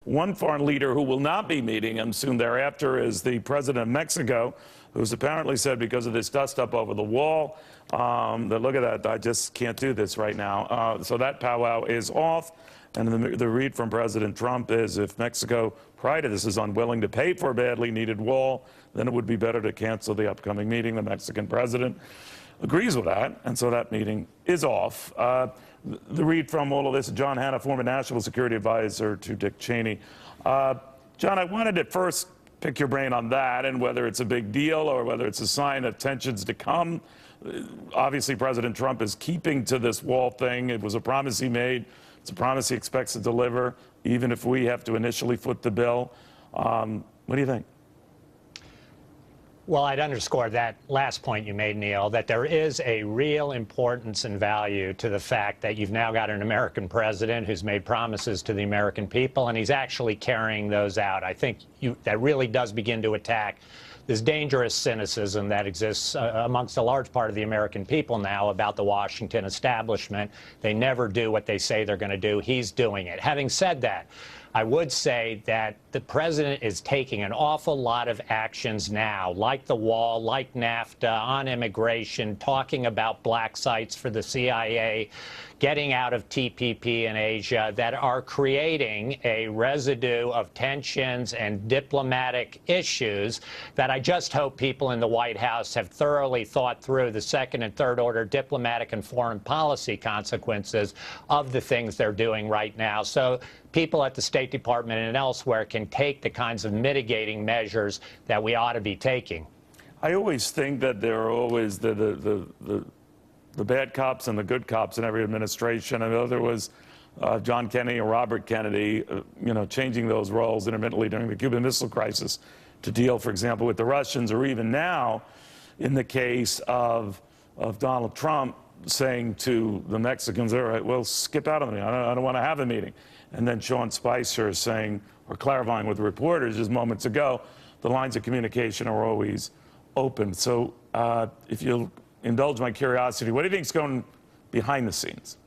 One foreign leader who will not be meeting him soon thereafter is the president of Mexico, who's apparently said because of this dust-up over the wall, that look at that, I just can't do this right now. So that powwow is off. And the read from President Trump is if Mexico, prior to this, is unwilling to pay for a badly needed wall, then it would be better to cancel the upcoming meeting. The Mexican president agrees with that, and so that meeting is off. The read from all of this, John Hanna, former national security advisor to Dick Cheney. John, I wanted to first pick your brain on that and whether it's a big deal or whether it's a sign of tensions to come. Obviously, President Trump is keeping to this wall thing. It was a promise he made. It's a promise he expects to deliver, even if we have to initially foot the bill. What do you think? Well, I'd underscore that last point you made, Neil, that there is a real importance and value to the fact that you've now got an American president who's made promises to the American people, and he's actually carrying those out. I think that really does begin to attack this dangerous cynicism that exists amongst a large part of the American people now about the Washington establishment. They never do what they say they're going to do. He's doing it. Having said that, I would say that the president is taking an awful lot of actions now, like the wall, like NAFTA, on immigration, talking about black sites for the CIA, getting out of TPP in Asia, that are creating a residue of tensions and diplomatic issues that I just hope people in the White House have thoroughly thought through the second and third order diplomatic and foreign policy consequences of the things they're doing right now. So people at the State Department and elsewhere can take the kinds of mitigating measures that we ought to be taking. I always think that there are always the bad cops and the good cops in every administration. I know there was John Kennedy and Robert Kennedy, changing those roles intermittently during the Cuban Missile Crisis to deal, for example, with the Russians, or even now in the case of Donald Trump saying to the Mexicans, all right, well, skip out of the meeting. I don't want to have a meeting. And then Sean Spicer saying, or clarifying with reporters just moments ago, the lines of communication are always open. So if you'll indulge my curiosity, what do you think is going behind the scenes?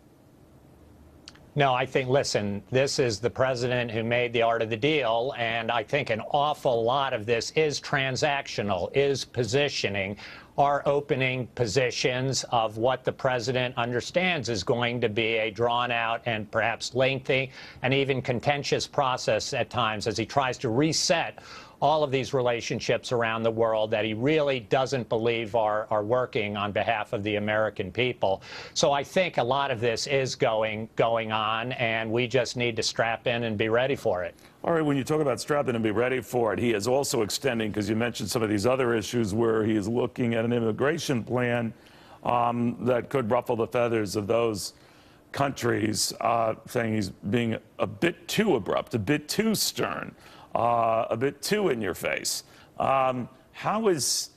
No, I think, listen, this is the president who made the art of the deal, and I think an awful lot of this is transactional, is positioning, are opening positions of what the president understands is going to be a drawn-out and perhaps lengthy and even contentious process at times as he tries to reset all of these relationships around the world that he really doesn't believe are working on behalf of the American people. So I think a lot of this is going on, and we just need to strap in and be ready for it. All right, when you talk about strap in and be ready for it, he is also extending, because you mentioned some of these other issues where he is looking at an immigration plan that could ruffle the feathers of those countries, saying he's being a bit too abrupt, a bit too stern, a bit too in your face. How is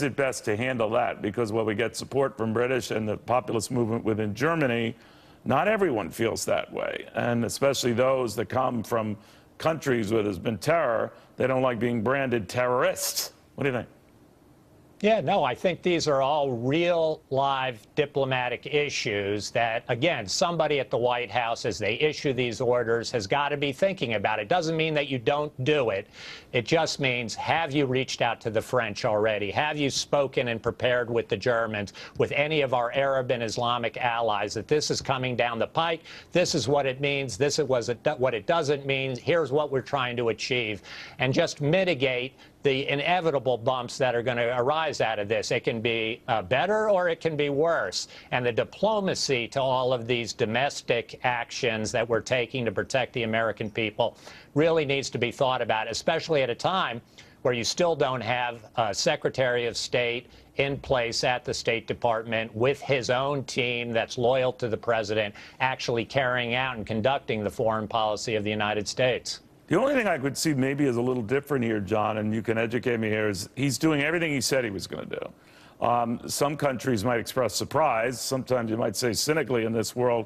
it best to handle that? Because while we get support from British and the populist movement within Germany, not everyone feels that way. And especially those that come from countries where there's been terror, they don't like being branded terrorists. What do you think? Yeah, no, I think these are all real, live diplomatic issues that, again, somebody at the White House, as they issue these orders, has got to be thinking about. It doesn't mean that you don't do it. It just means, have you reached out to the French already? Have you spoken and prepared with the Germans, with any of our Arab and Islamic allies, that this is coming down the pike? This is what it means. This is what it doesn't mean. Here's what we're trying to achieve. And just mitigate the inevitable bumps that are going to arise out of this. It can be better or it can be worse. And the diplomacy to all of these domestic actions that we're taking to protect the American people really needs to be thought about, especially at a time where you still don't have a Secretary of State in place at the State Department with his own team that's loyal to the president, actually carrying out and conducting the foreign policy of the United States. The only thing I could see maybe is a little different here, John, and you can educate me here, is he's doing everything he said he was going to do. Some countries might express surprise. Sometimes you might say cynically in this world,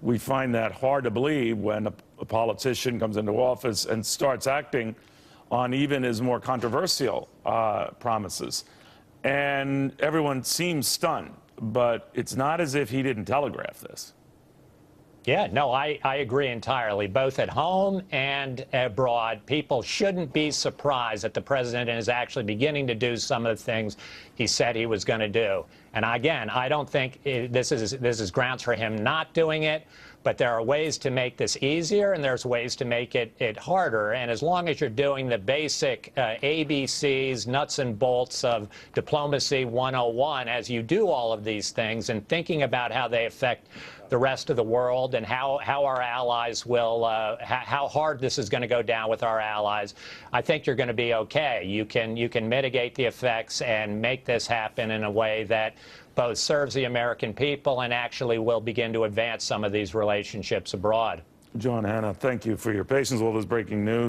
we find that hard to believe when a politician comes into office and starts acting on even his more controversial promises. And everyone seems stunned, but it's not as if he didn't telegraph this. Yeah, no, I agree entirely. Both at home and abroad, people shouldn't be surprised that the president is actually beginning to do some of the things he said he was going to do. And again, I don't think this is grounds for him not doing it, but there are ways to make this easier and there's ways to make it harder. And as long as you're doing the basic ABCs, nuts and bolts of diplomacy 101, as you do all of these things and thinking about how they affect the rest of the world and how our allies will, how hard this is going to go down with our allies, I think you're going to be okay. You can mitigate the effects and make this happen in a way that both serves the American people and actually will begin to advance some of these relationships abroad. John Hanna, thank you for your patience with all this breaking news.